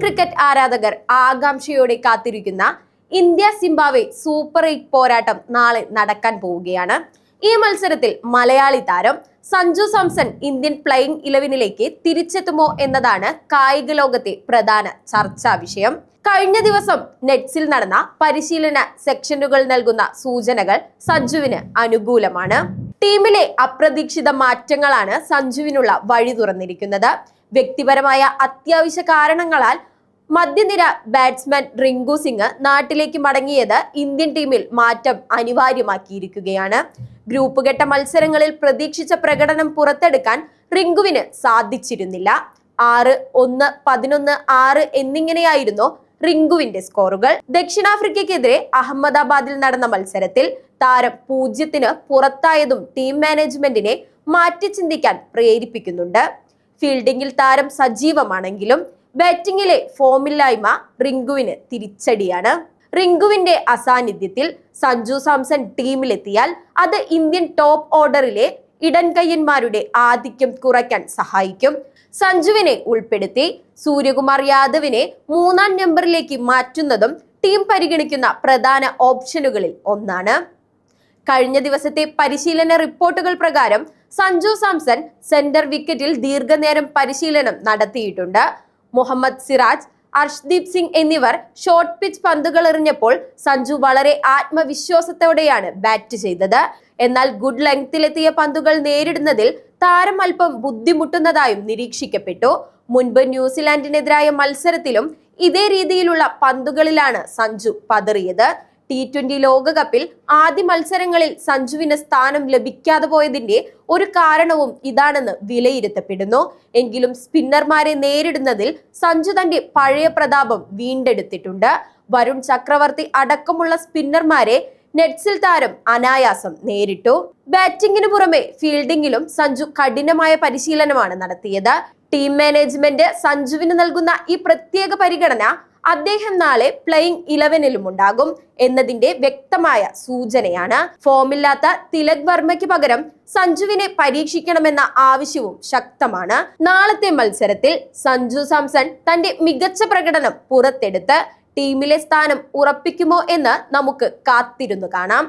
Cricket ആരാധകർ ആകാംക്ഷയോടെ കാത്തിരിക്കുന്ന ഇന്ത്യ സിംബാബ്വെ സൂപ്പർ 8 പോരാട്ടം നാളെ നടക്കാൻ പോവുകയാണ്. ഈ മത്സരത്തിൽ മലയാളി താരം സഞ്ജു സാംസൺ ഇന്ത്യൻ പ്ലേയിംഗ് 11ലേക്ക് തിരിച്ചെത്തുമോ എന്നതാണ് കായിക ലോകത്തെ പ്രധാന ചർച്ചാ വിഷയം. കഴിഞ്ഞ ദിവസം നെറ്റ്സിൽ നടന്ന പരിശീലന സെക്ഷനുകൾ നൽകുന്ന സൂചനകൾ സഞ്ജുവിന് അനുകൂലമാണ്. ടീമിലെ അപ്രതീക്ഷിത മാറ്റങ്ങളാണ് സഞ്ജുവിനുള്ള വഴി തുറന്നിരിക്കുന്നത്. വ്യക്തിപരമായ അത്യാവശ്യ കാരണങ്ങളാൽ മധ്യനിര ബാറ്റ്സ്മാൻ റിങ്കു സിംഗ് നാട്ടിലേക്ക് മടങ്ങിയത് ഇന്ത്യൻ ടീമിൽ മാറ്റം അനിവാര്യമാക്കിയിരിക്കുകയാണ്. ഗ്രൂപ്പ് ഘട്ട മത്സരങ്ങളിൽ പ്രതീക്ഷിച്ച പ്രകടനം പുറത്തെടുക്കാൻ റിങ്കുവിന് സാധിച്ചിരുന്നില്ല. 6-1, 11-6 എന്നിങ്ങനെയായിരുന്നു റിങ്കുവിന്റെ സ്കോറുകൾ. ദക്ഷിണാഫ്രിക്കയ്ക്കെതിരെ അഹമ്മദാബാദിൽ നടന്ന മത്സരത്തിൽ താരം 0-ന് പുറത്തായതും ടീം മാനേജ്മെന്റിനെ മാറ്റി ചിന്തിക്കാൻ പ്രേരിപ്പിക്കുന്നുണ്ട്. ഫീൽഡിംഗിൽ താരം സജീവമാണെങ്കിലും ബാറ്റിംഗിലെ ഫോമില്ലായ്മ റിങ്കുവിന് തിരിച്ചടിയാണ്. റിങ്കുവിന്റെ അസാന്നിധ്യത്തിൽ സഞ്ജു സാംസൺ ടീമിലെത്തിയാൽ അത് ഇന്ത്യൻ ടോപ്പ് ഓർഡറിലെ ഇടൻകയ്യന്മാരുടെ ആധിക്യം കുറയ്ക്കാൻ സഹായിക്കും. സഞ്ജുവിനെ ഉൾപ്പെടുത്തി സൂര്യകുമാർ യാദവിനെ 3-ാം നമ്പറിലേക്ക് മാറ്റുന്നതും ടീം പരിഗണിക്കുന്ന പ്രധാന ഓപ്ഷനുകളിൽ ഒന്നാണ്. കഴിഞ്ഞ ദിവസത്തെ പരിശീലന റിപ്പോർട്ടുകൾ പ്രകാരം സഞ്ജു സാംസൺ സെന്റർ വിക്കറ്റിൽ ദീർഘനേരം പരിശീലനം നടത്തിയിട്ടുണ്ട്. മുഹമ്മദ് സിറാജ്, അർഷ്ദീപ് സിംഗ് എന്നിവർ ഷോർട്ട് പിച്ച് പന്തുകൾ എറിഞ്ഞപ്പോൾ സഞ്ജു വളരെ ആത്മവിശ്വാസത്തോടെയാണ് ബാറ്റ് ചെയ്തത്. എന്നാൽ ഗുഡ് ലെങ്തിലെത്തിയ പന്തുകൾ നേരിടുന്നതിൽ താരം അല്പം ബുദ്ധിമുട്ടുന്നതായും നിരീക്ഷിക്കപ്പെട്ടു. മുൻപ് ന്യൂസിലാൻഡിനെതിരായ മത്സരത്തിലും ഇതേ രീതിയിലുള്ള പന്തുകളിലാണ് സഞ്ജു പതറിയത്. T20 ലോകകപ്പിൽ ആദ്യ മത്സരങ്ങളിൽ സഞ്ജുവിന് സ്ഥാനം ലഭിക്കാതെ പോയതിന്റെ ഒരു കാരണവും ഇതാണെന്ന് വിലയിരുത്തപ്പെടുന്നു. എങ്കിലും സ്പിന്നർമാരെ നേരിടുന്നതിൽ സഞ്ജു തന്റെ പഴയ പ്രതാപം വീണ്ടെടുത്തിട്ടുണ്ട്. വരുൺ ചക്രവർത്തി അടക്കമുള്ള സ്പിന്നർമാരെ നെറ്റ്സിൽ താരം അനായാസം നേരിട്ടു. ബാറ്റിംഗിന് പുറമെ ഫീൽഡിംഗിലും സഞ്ജു കഠിനമായ പരിശീലനമാണ് നടത്തിയത്. ടീം മാനേജ്മെന്റ് സഞ്ജുവിന് നൽകുന്ന ഈ പ്രത്യേക പരിഗണന അദ്ദേഹം നാളെ പ്ലേയിംഗ് 11ലും ഉണ്ടാകും എന്നതിന്റെ വ്യക്തമായ സൂചനയാണ്. ഫോമില്ലാത്ത തിലക് വർമ്മയ്ക്ക് പകരം സഞ്ജുവിനെ പരീക്ഷിക്കണമെന്ന ആവശ്യവും ശക്തമാണ്. നാളത്തെ മത്സരത്തിൽ സഞ്ജു സാംസൺ തന്റെ മികച്ച പ്രകടനം പുറത്തെടുത്ത് ടീമിലെ സ്ഥാനം ഉറപ്പിക്കുമോ എന്ന് നമുക്ക് കാത്തിരുന്നു കാണാം.